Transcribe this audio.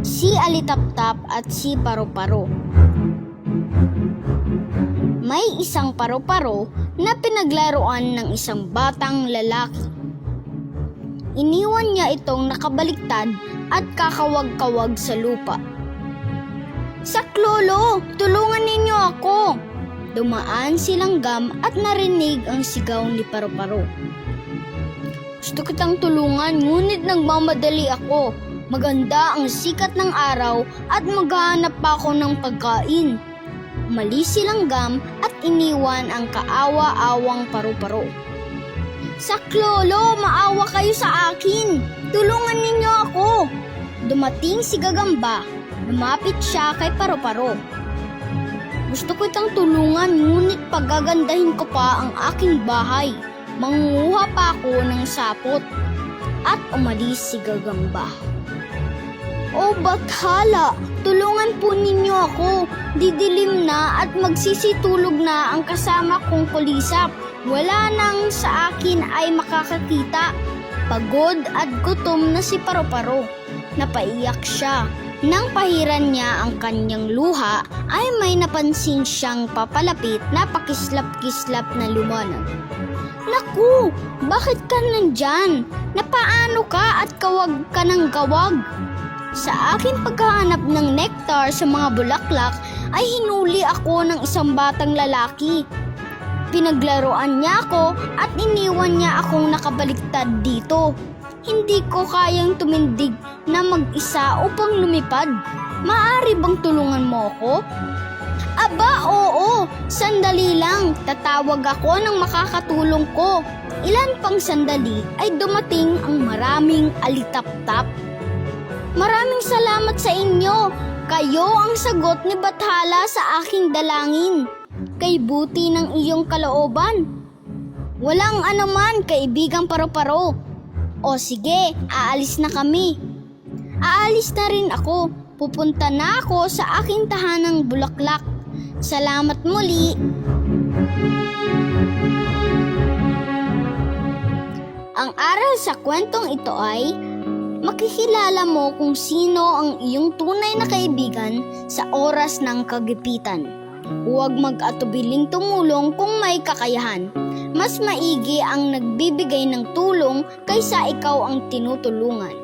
Si Alitaptap at si Paru-Paro. May isang paru-paro na pinaglaruan ng isang batang lalaki. Iniwan niya itong nakabaliktad at kakawag-kawag sa lupa. "Saklolo, tulungan ninyo ako!" Dumaan si Langgam at narinig ang sigaw ni Paru-Paro. "Gusto kitang tulungan, ngunit nagmamadali ako. Maganda ang sikat ng araw at maghahanap pa ako ng pagkain." Umalis si Langgam at iniwan ang kaawa-awang Paru-Paro. "Saklolo, maawa kayo sa akin! Tulungan ninyo ako!" Dumating si Gagamba. Lumapit siya kay Paru-Paro. "Gusto ko itang tulungan, ngunit pagagandahin ko pa ang aking bahay. Mangunguha pa ako ng sapot." At umalis si Gagamba. "O bathala, tulungan po ninyo ako. Didilim na at magsisitulog na ang kasama kong kulisap. Wala nang sa akin ay makakakita." Pagod at gutom na si Paru-Paro. Napaiyak siya. Nang pahiran niya ang kanyang luha, ay may napansin siyang papalapit na pakislap-kislap na lumanag. "Naku, bakit ka nandyan? Napaano ka at kawag ka ng kawag?" "Sa aking paghahanap ng nektar sa mga bulaklak ay hinuli ako ng isang batang lalaki. Pinaglaruan niya ako at iniwan niya akong nakabaliktad dito. Hindi ko kayang tumindig na mag-isa upang lumipad. Maaari bang tulungan mo ako?" "Aba, oo. Sandali lang. Tatawag ako ng makakatulong ko." Ilan pang sandali ay dumating ang maraming alitaptap. "Maraming salamat sa inyo. Kayo ang sagot ni Bathala sa aking dalangin. Kay buti ng iyong kalooban." "Walang anuman, kaibigang Paru-Paro." "O sige, aalis na kami." "Aalis na rin ako. Pupunta na ako sa aking tahanang bulaklak. Salamat muli." Ang aral sa kwentong ito ay, makikilala mo kung sino ang iyong tunay na kaibigan sa oras ng kagipitan. Huwag mag-atubiling tumulong kung may kakayahan. Mas maigi ang nagbibigay ng tulong kaysa ikaw ang tinutulungan.